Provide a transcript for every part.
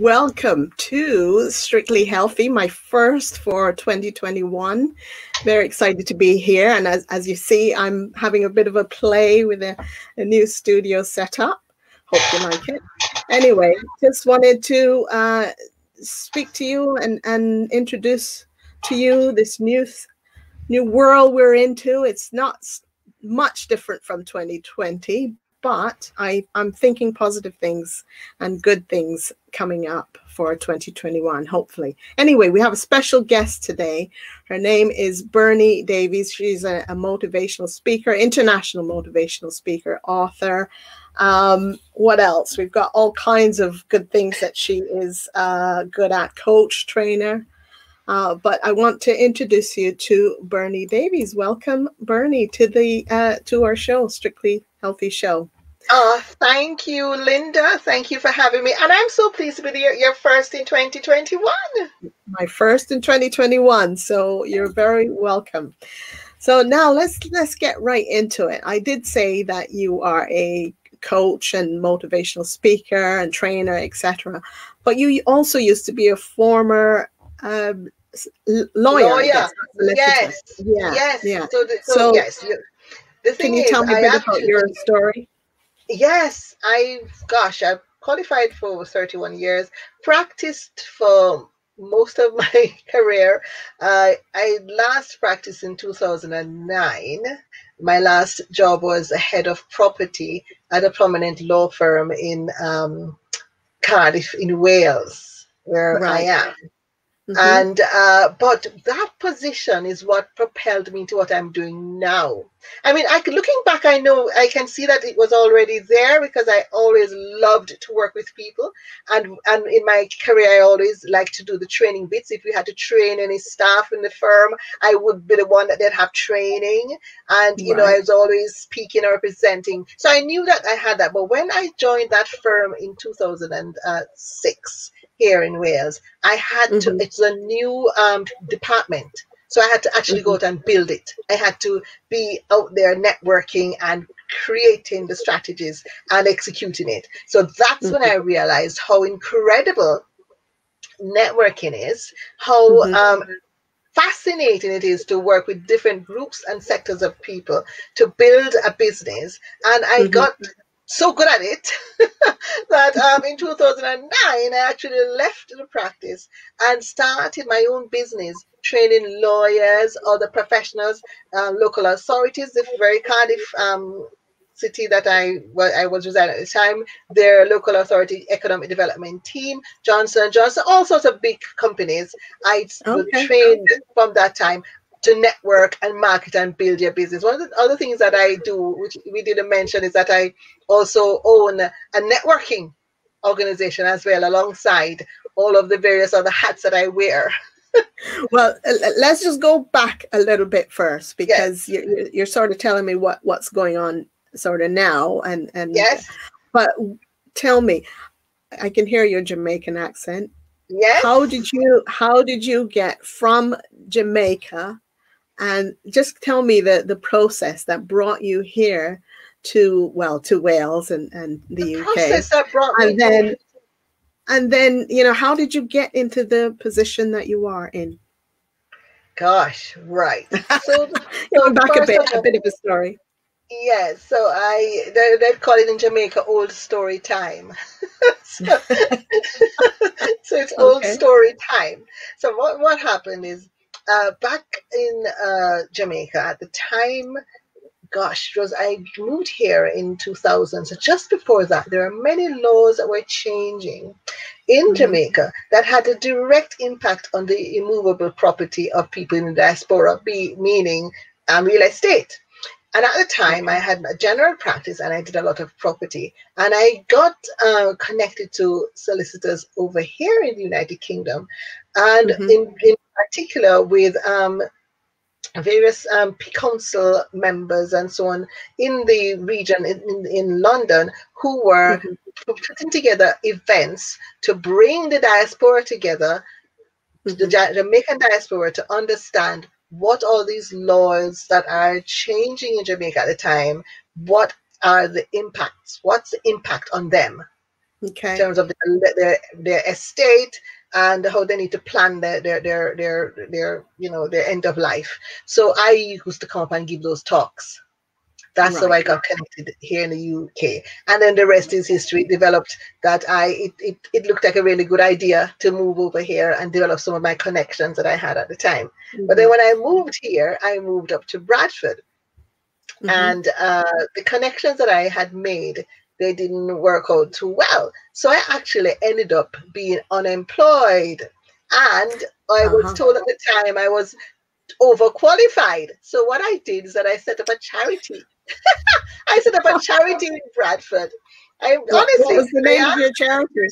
welcome to Strictly Healthy, my first for 2021. Very excited to be here. And as you see, I'm having a bit of a play with a new studio setup. Hope you like it. Anyway, just wanted to speak to you and introduce to you this new world we're into. It's not much different from 2020, but I'm thinking positive things and good things coming up for 2021, hopefully. Anyway, we have a special guest today. Her name is Bernie Davies. She's a motivational speaker, international motivational speaker, author. What else? We've got all kinds of good things that she is good at, coach, trainer. But I want to introduce you to Bernie Davies. Welcome, Bernie, to our show, Strictly Healthy Show. Thank you, Linda. Thank you for having me. And I'm so pleased to be your first in 2021. My first in 2021. So you're very welcome. So now let's get right into it. I did say that you are a coach and motivational speaker and trainer, etc. But you also used to be a former lawyer. Yes. Yeah. Yes. Can you tell me a bit about your story? Yes, I qualified for over 31 years, practiced for most of my career. I last practiced in 2009. My last job was a head of property at a prominent law firm in Cardiff in Wales, where I am. Mm-hmm. And but that position is what propelled me to what I'm doing now. I mean, looking back, I know I can see that it was already there because I always loved to work with people, and in my career, I always liked to do the training bits. If we had to train any staff in the firm, I would be the one that they'd have training, and you know, I was always speaking or representing. So I knew that I had that. But when I joined that firm in 2006. Here in Wales, I had to, it's a new department. So I had to actually go out and build it. I had to be out there networking and creating the strategies and executing it. So that's when I realized how incredible networking is, how fascinating it is to work with different groups and sectors of people to build a business. And I got so good at it that in 2009, I actually left the practice and started my own business, training lawyers, other professionals, local authorities, the very Cardiff city that I was residing at the time, their local authority economic development team, Johnson & Johnson, all sorts of big companies. I trained from that time to network and market and build your business. One of the other things that I do, which we didn't mention, is that I also own a networking organization as well, alongside all of the various other hats that I wear. Well, let's just go back a little bit first, because you're sort of telling me what's going on sort of now, and yes. But tell me, I can hear your Jamaican accent. Yes. How did you get from Jamaica? And just tell me the process that brought you here to Wales and the UK. Process that brought me and then, you know, how did you get into the position that you are in? Gosh, right. So going back a bit of a story. Yes, so they call it in Jamaica old story time. so it's old story time. So what happened is, back in Jamaica at the time, I moved here in 2000. So just before that, there are many laws that were changing in Jamaica that had a direct impact on the immovable property of people in the diaspora, meaning real estate. And at the time, I had a general practice and I did a lot of property. And I got connected to solicitors over here in the United Kingdom, and in particular with various council members and so on in the region in London, who were putting together events to bring the diaspora together, the Jamaican diaspora, to understand what all these laws that are changing in Jamaica at the time, what are the impacts, what's the impact on them. Okay. terms of their estate and how they need to plan their end of life. So I used to come up and give those talks. That's how I Right. got connected here in the UK. And then the rest is history. It developed that it looked like a really good idea to move over here and develop some of my connections that I had at the time. But then Mm-hmm. when I moved here, I moved up to Bradford. Mm-hmm. And the connections that I had made, they didn't work out too well. So I actually ended up being unemployed. And I was Uh-huh. told at the time I was overqualified. So what I did is that I set up a charity. I set up a charity in Bradford. I What honestly, was the I name of your asked charity?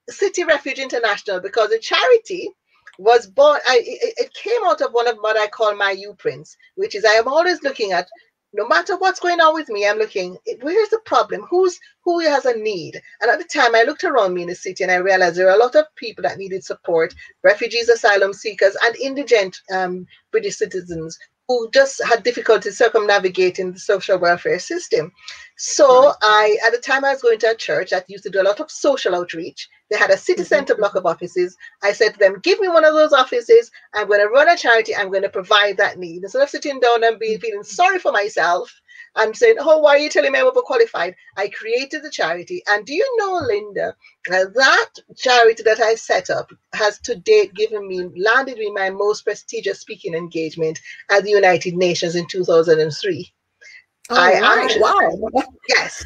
City Refuge International because the charity was born. It came out of one of what I call my U-prints, which is I am always looking at. No matter what's going on with me, I'm looking. Where's the problem? Who has a need? And at the time, I looked around me in the city and I realized there are a lot of people that needed support: refugees, asylum seekers, and indigent British citizens who just had difficulty circumnavigating the social welfare system. So Right. at the time, I was going to a church that used to do a lot of social outreach. They had a city Mm-hmm. center block of offices. I said to them, give me one of those offices. I'm going to run a charity. I'm going to provide that need. Instead of sitting down and feeling sorry for myself, I'm saying, oh, why are you telling me I'm overqualified? I created the charity. And do you know, Linda, that charity that I set up has to date landed me my most prestigious speaking engagement at the United Nations in 2003. All I right. actually, Wow. yes,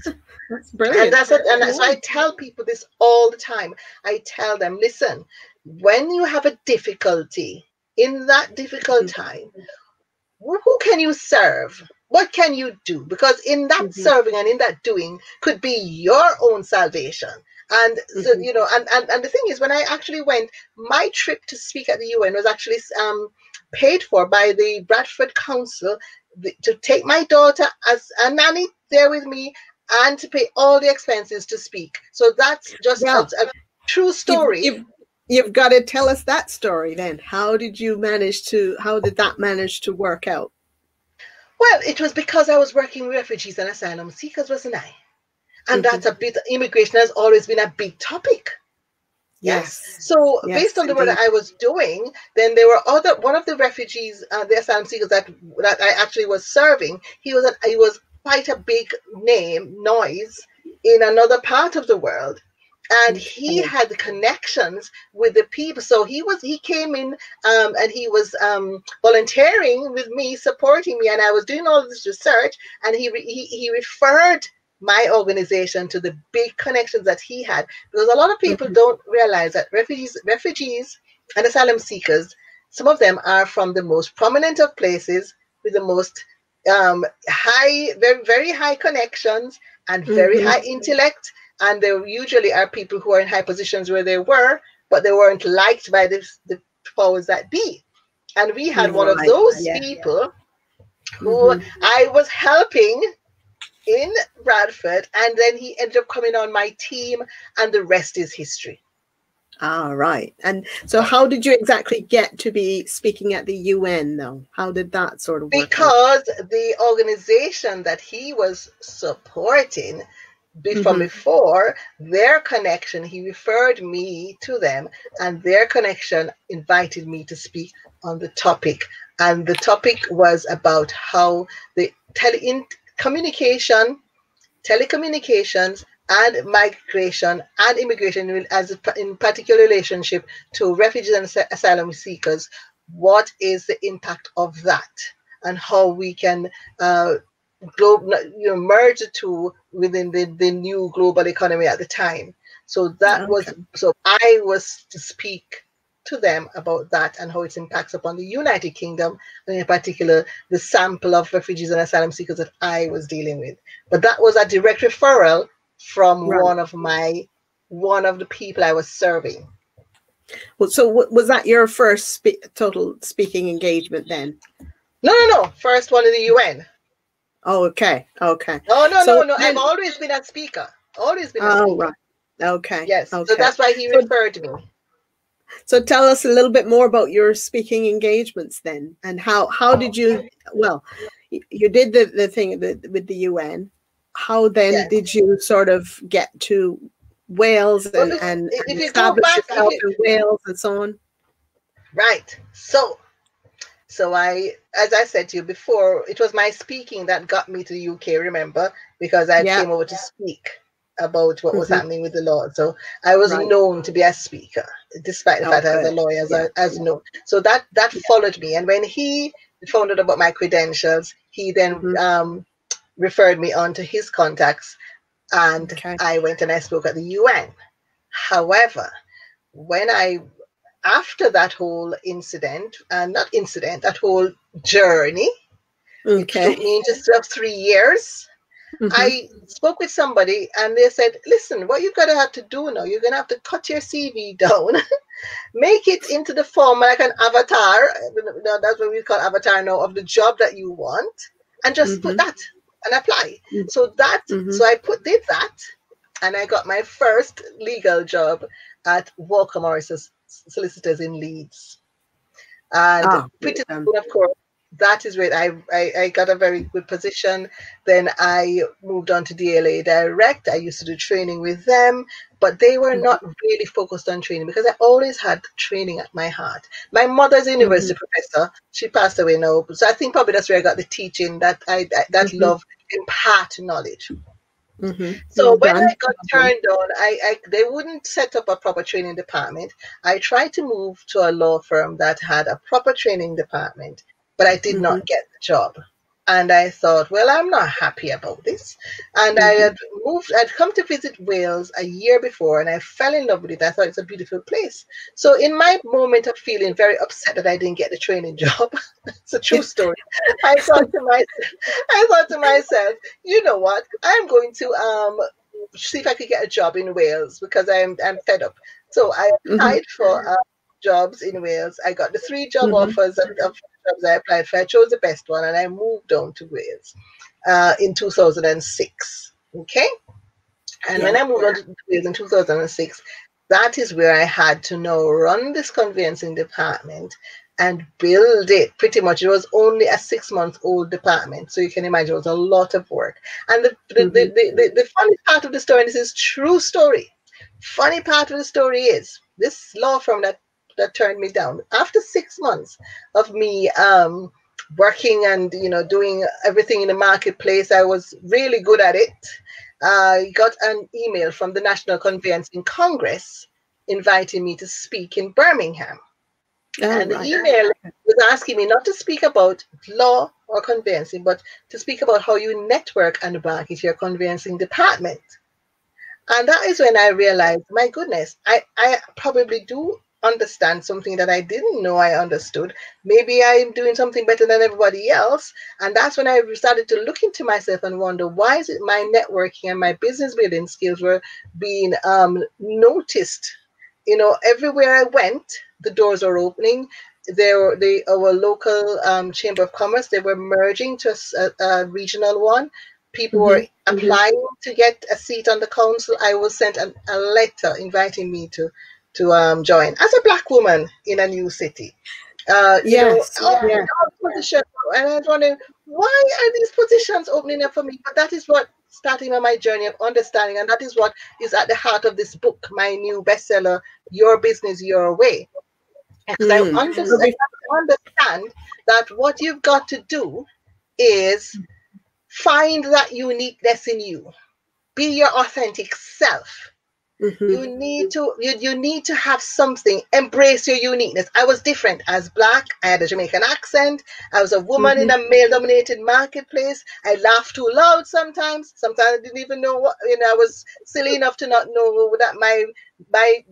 That's and brilliant. that's it. And so Yeah. I tell people this all the time. I tell them, listen, when you have a difficulty, in that difficult Mm-hmm. time, who can you serve? What can you do? Because in that Mm-hmm. serving and in that doing could be your own salvation. And so, Mm-hmm. and the thing is, when I actually went, my trip to speak at the UN was actually paid for by the Bradford Council to take my daughter as a nanny there with me and to pay all the expenses to speak. So that's just Well, a true you've story. you've you've got to tell us that story then. How did that manage to work out? Well, it was because I was working with refugees and asylum seekers, wasn't I? And Mm-hmm. that's a bit, immigration has always been a big topic. Yes. Yes. So based Yes, on the work that indeed. I was doing, then there were one of the refugees, the asylum seekers that I actually was serving. He was quite a big noise in another part of the world, and he Okay. had connections with the people. So he came in and he was volunteering with me, supporting me, and I was doing all this research, and he referred my organization to the big connections that he had, because a lot of people Mm-hmm. don't realize that refugees and asylum seekers, some of them are from the most prominent of places with the most very high connections and very Mm-hmm. high intellect, and they usually are people who are in high positions where they were, but they weren't liked by the powers that be. And we had one of Right. those Yeah. people who Mm-hmm. I was helping in Bradford, and then he ended up coming on my team, and the rest is history. All right. And so how did you exactly get to be speaking at the UN though? How did that sort of work out? Because the organization that he was supporting from Mm-hmm. before, their connection, he referred me to them, and their connection invited me to speak on the topic. And the topic was about how the communication, telecommunications, and migration and immigration as in particular relationship to refugees and asylum seekers. What is the impact of that, and how we can uh, merge the two within the new global economy at the time. So Okay. so I was to speak to them about that and how it impacts upon the United Kingdom, and in particular the sample of refugees and asylum seekers that I was dealing with. But that was a direct referral from Right. one of the people I was serving. Well, so was that your first total speaking engagement then? No. First one in the UN. Oh, okay. Okay. No, no, no, So no. I've then, always been a speaker. Always been a oh, speaker. right. Okay. Yes. So Okay. that's why he So, referred me. so tell us a little bit more about your speaking engagements then, and how did you, well, you did the thing with the UN. How then Yes. did you sort of get to Wales Well, and if you go establish back, yourself in Wales and so on. right. So I, as I said to you before, it was my speaking that got me to the UK, remember? Because I Yeah. came over to speak about what was Mm-hmm. happening with the law. So I was Right. known to be a speaker, despite the Oh, fact I was a good. lawyer, Yeah. as known. So that followed me. And when he found out about my credentials, he then Mm-hmm. referred me on to his contacts, and Okay. I went and I spoke at the UN. However, when I after that whole incident, not incident, that whole journey, it Okay. took me just 3 years. Mm-hmm. I spoke with somebody and they said, listen, what you're going to have to do now, you're going to have to cut your CV down, make it into the form like an avatar. That's what we call avatar now, of the job that you want, and just put Mm-hmm. that and apply. Mm-hmm. So I did that, and I got my first legal job at Walker Morris's Solicitors in Leeds. And Ah, pretty soon, of course, that is where I got a very good position. Then I moved on to DLA Direct. I used to do training with them, but they were not really focused on training because I always had training at my heart. My mother's a mm-hmm. university professor. She passed away now. So I think probably that's where I got the teaching, that Mm-hmm. love, impart knowledge. Mm-hmm. So Well when I done. got Well done. turned on, they wouldn't set up a proper training department. I tried to move to a law firm that had a proper training department, but I did Mm-hmm. not get the job. And I thought, well, I'm not happy about this. And Mm-hmm. I'd come to visit Wales a year before and I fell in love with it. I thought it's a beautiful place. So in my moment of feeling very upset that I didn't get the training job, it's a true story. I thought to myself, you know what? I'm going to see if I could get a job in Wales because I'm fed up. So I Mm-hmm. applied for jobs in Wales. I got the 3 job Mm-hmm. offers of jobs I applied for. I chose the best one and I moved on to Wales in 2006. Okay. And when Yeah. I moved on to Wales in 2006, that is where I had to now run this conveyancing department and build it. Pretty much, it was only a 6-month-old department, so you can imagine it was a lot of work. And Mm-hmm. the funny part of the story, and this is true story. Funny part of the story is this law firm that turned me down after 6 months of me working and doing everything in the marketplace. I was really good at it. I got an email from the National Conveyancing Congress inviting me to speak in Birmingham. Oh, And the right. email was asking me not to speak about law or conveyancing, but to speak about how you network and market your conveyancing department. And that is when I realized, my goodness, I probably do understand something that I didn't know I understood. Maybe I'm doing something better than everybody else. And that's when I started to look into myself and wonder, why is it my networking and my business building skills were being noticed? Everywhere I went, the doors are opening. Our local chamber of commerce, they were merging to a regional one. People were applying to get a seat on the council. I was sent a letter inviting me to join as a black woman in a new city. Yes. Yeah. All positions, and I was wondering, why are these positions opening up for me? But that is what starting on my journey of understanding, and that is what is at the heart of this book, my new bestseller, Your Business Your Way. Because I Mm. Well, understand that what you've got to do is find that uniqueness in you. Be your authentic self. mm-hmm. You need to have something. Embrace your uniqueness. I was different as black. I had a Jamaican accent. I was a woman in Mm-hmm. a male-dominated marketplace. I laughed too loud sometimes. Sometimes I didn't even know what. I was silly enough to not know that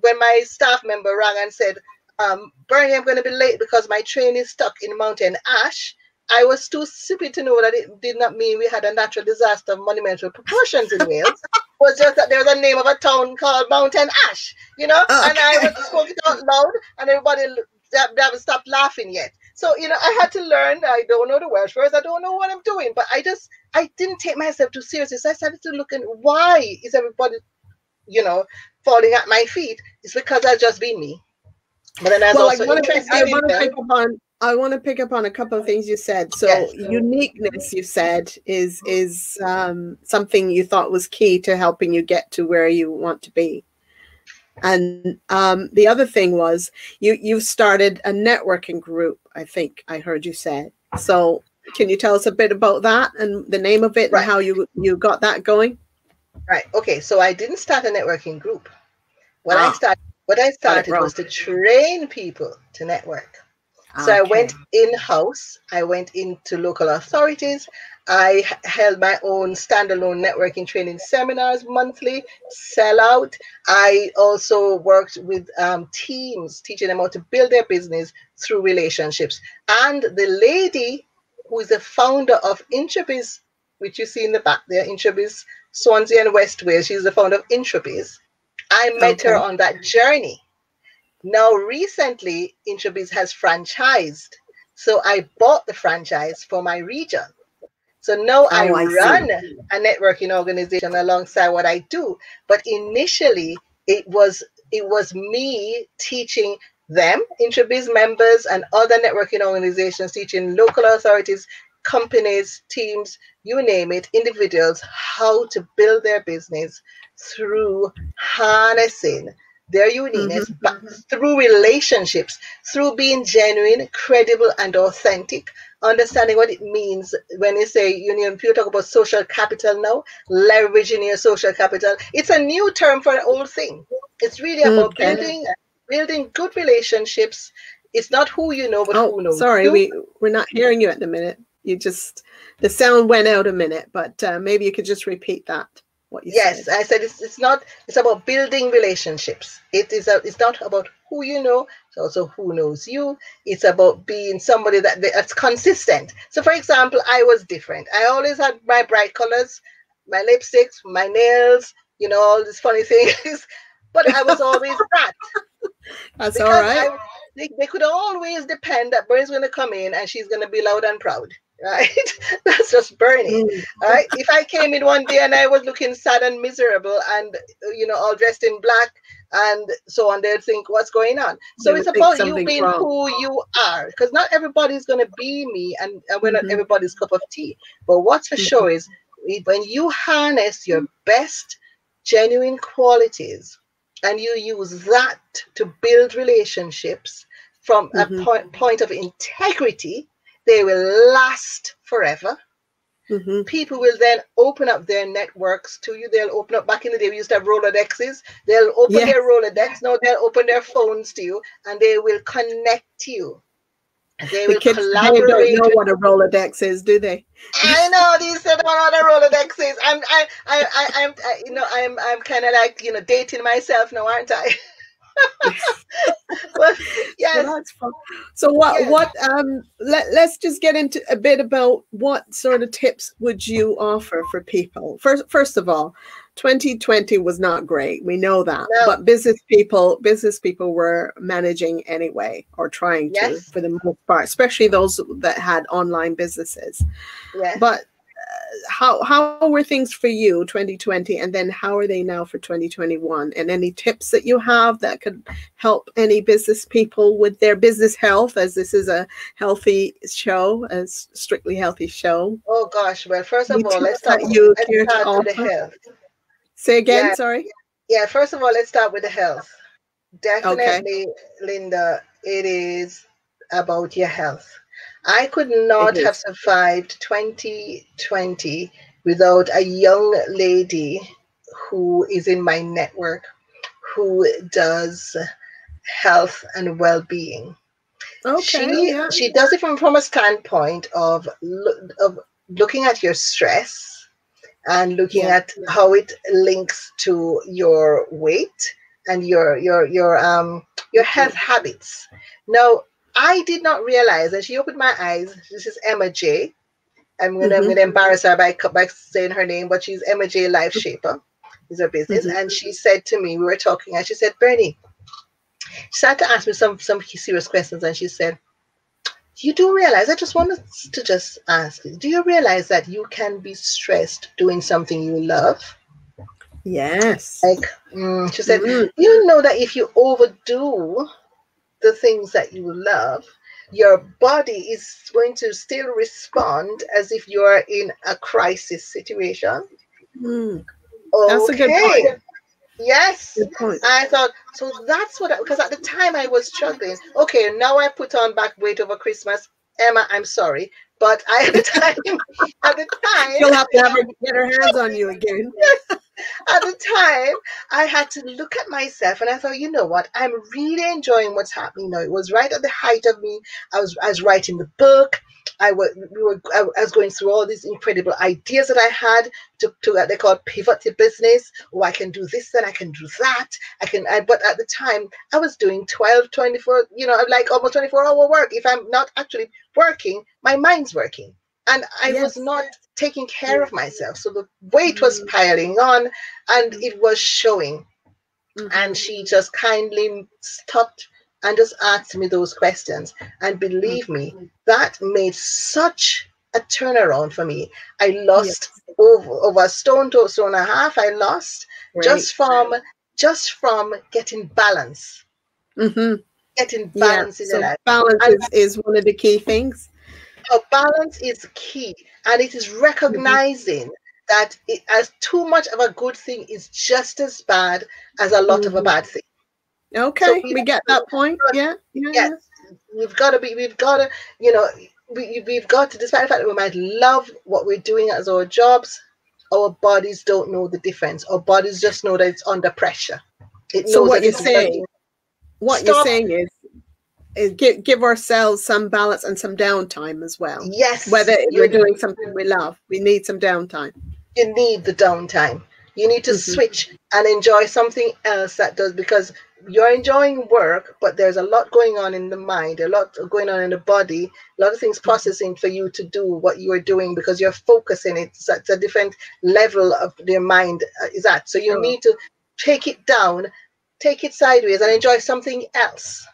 when my staff member rang and said, "Bernie, I'm going to be late because my train is stuck in Mountain Ash." I was too stupid to know that it did not mean we had a natural disaster of monumental proportions in Wales. Was just that there was a name of a town called Mountain Ash, and I was spoke it out loud, and everybody they haven't stopped laughing yet. So I had to learn. I don't know the Welsh words. I don't know what I'm doing, but I didn't take myself too seriously. So I started to look at why is everybody, falling at my feet. It's because I've just been me. But then I was Well, also interested in them. I want to pick up on a couple of things you said. So Yes. uniqueness, you said, is something you thought was key to helping you get to where you want to be. And the other thing was you started a networking group, I think I heard you say. So can you tell us a bit about that and the name of it and Right, how you got that going? right. Okay, so I didn't start a networking group. What I Ah, started, what I got it started wrong. was to train people to network. So I went Okay. in-house, I went into local authorities, I held my own standalone networking training seminars monthly, sell out. I also worked with teams, teaching them how to build their business through relationships. And the lady who is the founder of Introbiz, which you see in the back there, Introbiz, Swansea and West Wales, she's the founder of Introbiz. I met her Okay. on that journey. Now, recently, Introbiz has franchised. So I bought the franchise for my region. So now I Oh, I see. run a networking organization alongside what I do. But initially, it was me teaching them, Introbiz members and other networking organizations, teaching local authorities, companies, teams, you name it, individuals, how to build their business through harnessing their uniqueness, Mm-hmm. but through relationships, through being genuine, credible, and authentic, understanding what it means when you say, people talk about social capital now, leveraging your social capital. It's a new term for an old thing. It's really about Okay. building good relationships. It's not who you know, but Oh, who knows sorry, you. we're not hearing you at the minute. You just the sound went out a minute, but maybe you could just repeat that what you Yes, said. I said it's not. It's about building relationships. It's not about who you know. It's also who knows you. It's about being somebody that's consistent. So, for example, I was different. I always had my bright colors, my lipsticks, my nails. All these funny things. But I was always that That's all because right. they could always depend that Bernie's going to come in and she's going to be loud and proud, right? That's just Bernie, Mm. right? If I came in one day and I was looking sad and miserable and all dressed in black and so on, they'd think, what's going on? So They it's would think about you something's being wrong. who you are, because not everybody's going to be me, and we're not Mm-hmm. everybody's cup of tea. But what's for Mm-hmm. sure is when you harness your best genuine qualities and you use that to build relationships from a Mm-hmm. point of integrity, they will last forever. Mm-hmm. People will then open up their networks to you. They'll open up. Back in the day, we used to have Rolodexes. They'll open Yes, their Rolodex. Now they'll open their phones to you and they will connect you. They the will kids today don't collaborate know with. what a Rolodex is, do they? I know these said one other Rolodexes. I'm kind of like, dating myself now, aren't I? Well, So yes, that's fun. So what yes. what let's just get into a bit about what sort of tips would you offer for people. First of all, 2020 was not great. We know that. No, But business people were managing anyway or trying to yes, for the most part, especially those that had online businesses. yes. But how were things for you 2020 and then how are they now for 2021 and any tips that you have that could help any business people with their business health, as this is a healthy show, a strictly healthy show? Oh gosh. Well, first Any of all, tips that you let's care to start with the offer? health. Say again, Yeah, sorry. yeah. First of all, let's start with the health. Okay. Definitely, Linda, it is about your health. I could It not have is. survived 2020 without a young lady who is in my network who does health and well-being. Okay, yeah. She does it from a standpoint of looking at your stress and looking Yeah. at how it links to your weight and your health habits. Now, I did not realize, and she opened my eyes. This is Emma J. I'm Mm-hmm. gonna embarrass her by saying her name, but she's Emma J. Life Shaper is her business. Mm-hmm. And she said to me, we were talking, and she said, Bernie, she started to ask me some serious questions, and she said, you do realize, I just wanted to just ask you, do you realize that you can be stressed doing something you love? Yes. Like, she said, Mm. you know that if you overdo the things that you love, your body is going to still respond as if you are in a crisis situation. Mm. That's a good Okay. point. Yes. Good point. I thought, so that's what, because at the time I was struggling. Okay, now I put on back weight over Christmas. Emma, I'm sorry. But I, at the time, at the She'll time, have to have her get her hands on you again. at the time, I had to look at myself and I thought, you know what? I'm really enjoying what's happening now. It was right at the height of me. I was writing the book. I was going through all these incredible ideas that I had to they call pivot to business. Oh, I can do this, then I can do that. But at the time I was doing 12, 24, like almost 24-hour work. If I'm not actually working, my mind's working. And I was Yes. not taking care of myself. So the weight was piling on and it was showing. And she just kindly stopped and just asked me those questions. And believe me, that made such a turnaround for me. I Yes. lost over a stone to a stone and a half. I lost Great. just from getting balance, Mm-hmm. getting Yeah. balance in the So life. balance And is one of the key things. balance is key, and it is Mm-hmm. recognizing that as too much of a good thing is just as bad as a lot of a Mm-hmm. bad thing. So Okay, we get that point. Yeah, yeah, yes, yeah. we've got to, you know, we've got to, despite the fact that we might love what we're doing as our jobs, our bodies don't know the difference. Our bodies just know that it's under pressure. It So knows what that you're it's saying, working. what you're Stop. saying is give ourselves some balance and some downtime as well. Yes, Whether we're doing something we love, we need some downtime. you need the downtime. You need to Mm-hmm. switch and enjoy something else that does, because you're enjoying work, but there's a lot going on in the mind, a lot going on in the body, a lot of things processing for you to do what you are doing because you're focusing it. So it's a different level of your mind is at. So you Sure. need to take it down, take it sideways, and enjoy something else.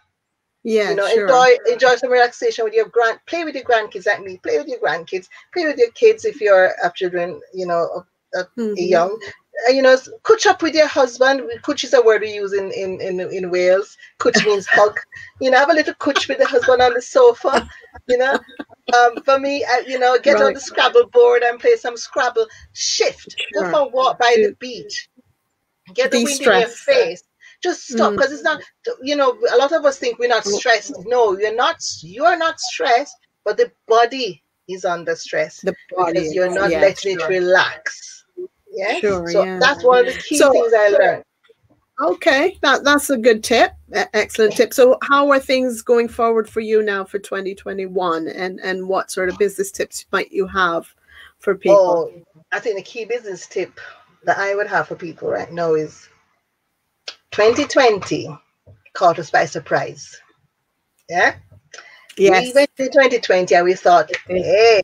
Yeah, sure. Enjoy some relaxation with your play with your grandkids like me, play with your grandkids, play with your kids if you're have children, Mm-hmm. young. Coach up with your husband. Coach is a word we use in Wales. Coach means hug. Have a little coach with the husband on the sofa. you know for me, get on Right. the Scrabble board and play some Scrabble. Shift, go for Sure. a walk by the To beach, get the wind in your de-stress. face. Just stop, Mm. because it's not, a lot of us think we're not stressed. No, you are not stressed, but the body is under stress The body because you're is, not yeah, letting it sure. relax. Yes, Sure, so yeah. that's one of the key So, things I learned. okay, that's a good tip. Excellent tip. So, how are things going forward for you now for 2021, and what sort of business tips might you have for people? Oh, I think the key business tip that I would have for people right now is 2020 caught us by surprise. Yeah, we Yes. went to 2020 and we thought, It did. hey,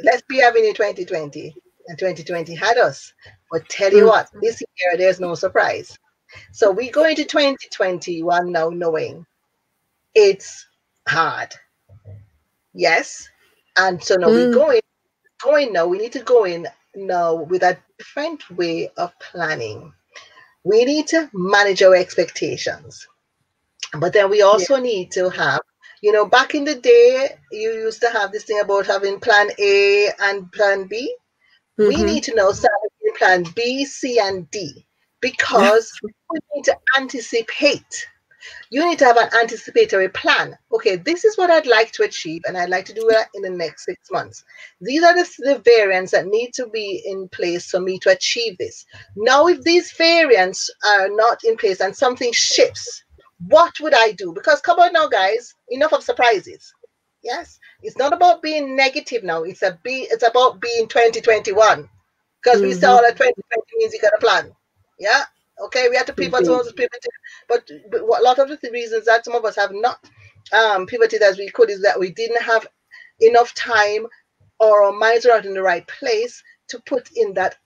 let's be having a 2020, and 2020 had us. But tell you Mm, what, this year there's no surprise. So we go into 2021 now knowing it's hard. Yes. And so now we mm, going now, we need to go in now with a different way of planning. We need to manage our expectations. But then we yeah. also need to have, back in the day, you used to have this thing about having plan A and plan B. We Mm-hmm. need to now start with plan B, C, and D, because we need to anticipate. You need to have an anticipatory plan. Okay, this is what I'd like to achieve, and I'd like to do it in the next 6 months. These are the variants that need to be in place for me to achieve this. Now, if these variants are not in place and something shifts, what would I do? Because come on now, guys, enough of surprises. Yes, it's not about being negative now. It's about being 2021, because we saw Mm-hmm. that 2020 means you got a plan. Yeah. Okay, we had to pivot, some Indeed. of us pivoted, but a lot of the reasons that some of us have not pivoted as we could is that we didn't have enough time, or our minds are not in the right place to put in that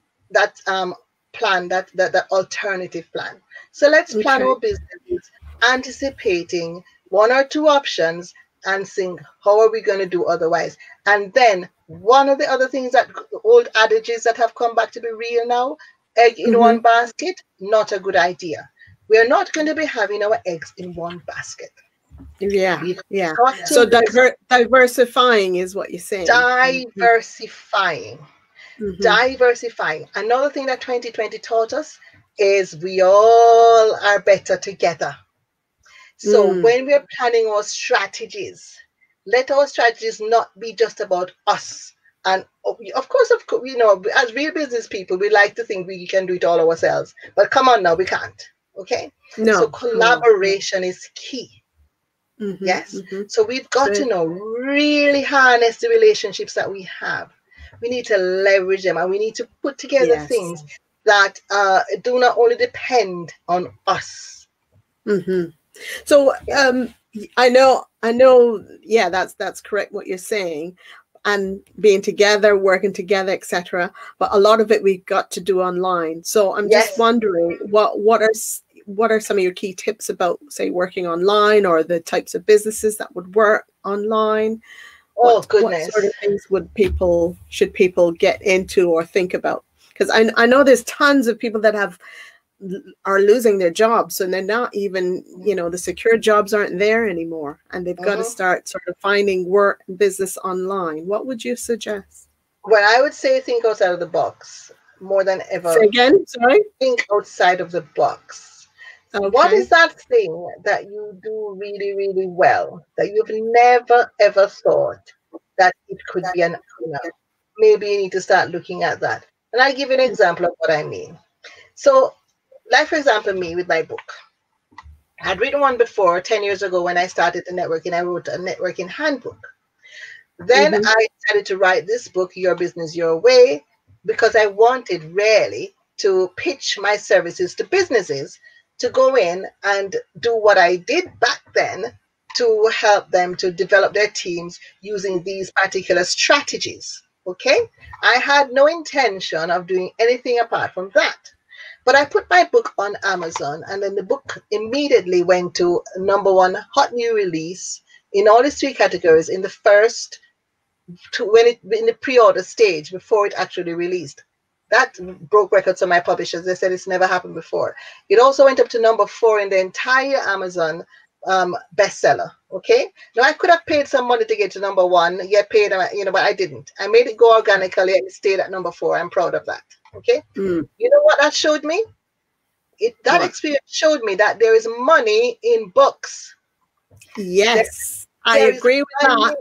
plan, that alternative plan. So let's plan Okay. our businesses anticipating one or two options and think, how are we going to do otherwise? And then one of the other things, that old adages that have come back to be real now, egg in Mm-hmm. one basket, not a good idea. We're not going to be having our eggs in one basket. Yeah. We've Yeah. got So to diversifying is what you're saying. Mm-hmm. diversifying. Mm-hmm. Diversifying. Another thing that 2020 taught us, is we all are better together. So when we're planning our strategies, let our strategies not be just about us. And of course, you know, as real business people, we like to think we can do it all ourselves. But come on now, we can't. Okay? So No. collaboration is key. Yes? So we've got to know, really harness the relationships that we have. We need to leverage them, and we need to put together things that do not only depend on us. So I know, yeah, that's correct what you're saying, and being together, working together, etc. But a lot of it we've got to do online. So I'm just wondering, what are some of your key tips about, say, working online, or the types of businesses that would work online? Oh, goodness. What sort of things should people get into or think about? Because I know there's tons of people that are losing their jobs, and they're not even, you know, the secure jobs aren't there anymore, and they've got to start sort of finding work and business online. What would you suggest? Well, I would say think outside of the box more than ever. Say again, sorry? Think outside of the box. Okay. What is that thing that you do really, really well that you've never, ever thought that it could be an honor? Maybe you need to start looking at that. And I'll give you an example of what I mean. So, like, for example, me with my book. I had written one before 10 years ago when I started the networking. I wrote a networking handbook. Then I decided to write this book, Your Business, Your Way, because I wanted really to pitch my services to businesses to go in and do what I did back then to help them to develop their teams using these particular strategies. Okay? I had no intention of doing anything apart from that. But I put my book on Amazon, and then the book immediately went to #1 hot new release in all its 3 categories in the first, in the pre-order stage before it actually released. That broke records on my publishers. They said it's never happened before. It also went up to #4 in the entire Amazon bestseller. Okay. Now I could have paid some money to get to #1, yet paid, you know, but I didn't. I made it go organically, and it stayed at #4. I'm proud of that. Okay. You know what that showed me? That experience showed me that there is money in books. Yes, I agree with that.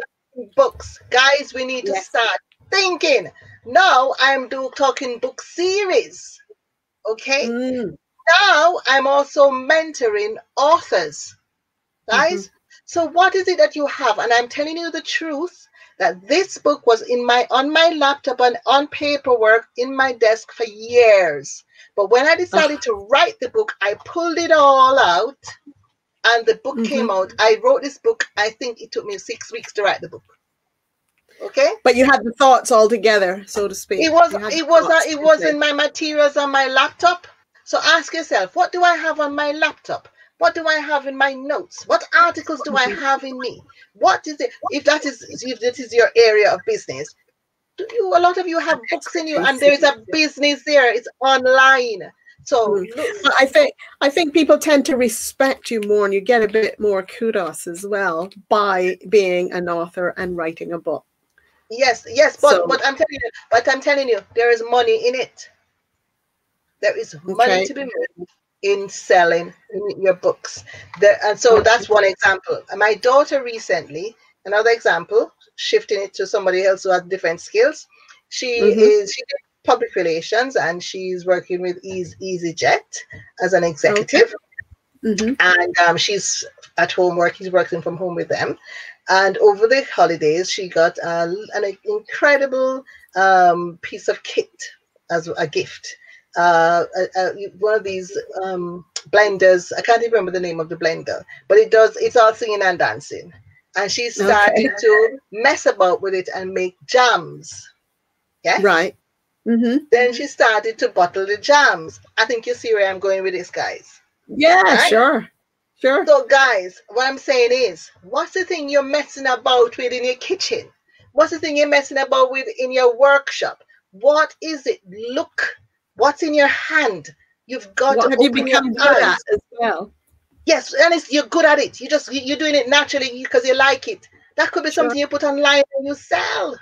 Books, guys, we need to start thinking. Now I'm talking book series. Okay. Now I'm also mentoring authors, guys. So what is it that you have? And I'm telling you the truth, that this book was on my laptop and on paperwork in my desk for years. But when I decided to write the book, I pulled it all out, and the book came out. I wrote this book. I think it took me 6 weeks to write the book. Okay. But you had the thoughts all together, so to speak. It was in my materials on my laptop. So ask yourself, what do I have on my laptop? What do I have in my notes? What articles do I have in me? What is it? If that is your area of business, a lot of you have books in you, and there's a business there. It's online. So I think people tend to respect you more, and you get a bit more kudos as well by being an author and writing a book. Yes, but I'm telling you, there is money in it. There is money to be made in selling your books. And so that's one example. My daughter recently, another example, shifting it to somebody else who has different skills. She did public relations, and she's working with EasyJet as an executive. And she's at home working from home with them. And over the holidays, she got an incredible piece of kit as a gift. One of these blenders. I can't even remember the name of the blender, but it's all singing and dancing. And she started to mess about with it and make jams. Yeah. Right. Then she started to bottle the jams. I think you see where I'm going with this, guys. Yeah, right? Sure. So, guys, what I'm saying is, what's the thing you're messing about with in your kitchen? What's the thing you're messing about with in your workshop? What is it? Look, what's in your hand? You've got to open your eyes as well. Yes, and you're good at it. You're doing it naturally because you like it. That could be something you put online and you sell.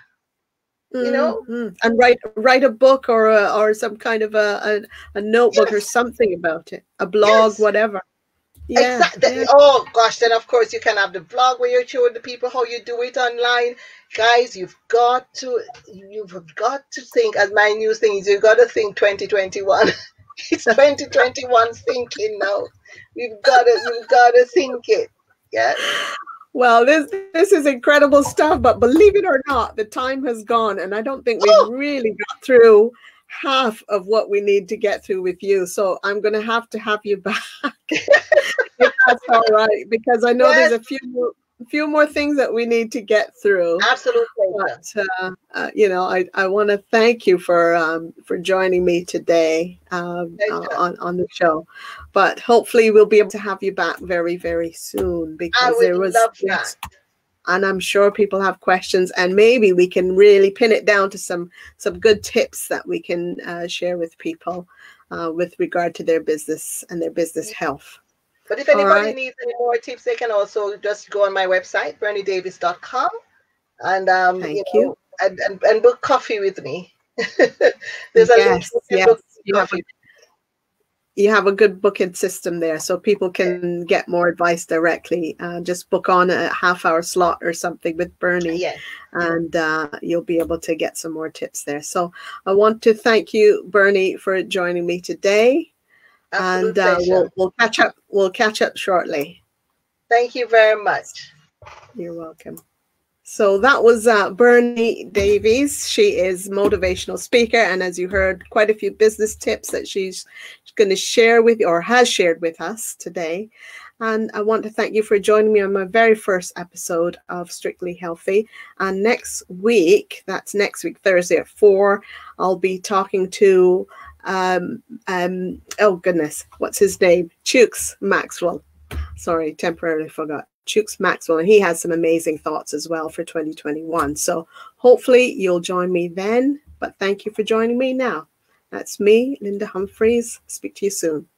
you know? And write a book or some kind of a notebook or Yes, something about it, a blog, yes. whatever. Yeah, Exactly. yeah. Oh gosh, then of course you can have the blog where you're showing the people how you do it online. Guys, you've got to think, as my new thing is, you've got to think 2021. It's 2021 thinking now. You've got to think it. Yes. Well, this is incredible stuff, but believe it or not, the time has gone, and I don't think we've Oh, really got through half of what we need to get through with you. So I'm going to have you back if that's all right, because I know there's yes, a few more things that we need to get through. absolute pleasure. But I want to thank you for joining me today Pleasure. on the show. But hopefully we'll be able to have you back very, very soon, I because would there was, love that. yes, and I'm sure people have questions, and maybe we can really pin it down to some good tips that we can share with people with regard to their business and their business health. But if All anybody right. needs any more tips, they can also just go on my website, berniedavies.com, and Thank you. and book coffee with me. There's a link Yes, you can yes. book You have a coffee. you have a good booking system there, so people can get more advice directly. Just book on a half-hour slot or something with Bernie, Yes, and you'll be able to get some more tips there. So I want to thank you, Bernie, for joining me today, and absolute pleasure. we'll catch up. We'll catch up shortly. Thank you very much. You're welcome. So that was Bernie Davies. She is motivational speaker, and as you heard, quite a few business tips that she's going to share with you, or has shared with us today. And I want to thank you for joining me on my very first episode of Strictly Healthy. And next week, that's next week, Thursday at 4, I'll be talking to, oh goodness, what's his name? Chooks Maxwell. Sorry, temporarily forgot. Chooks Maxwell, and he has some amazing thoughts as well for 2021. So hopefully you'll join me then. But thank you for joining me now. That's me, Linda Humphreys. Speak to you soon.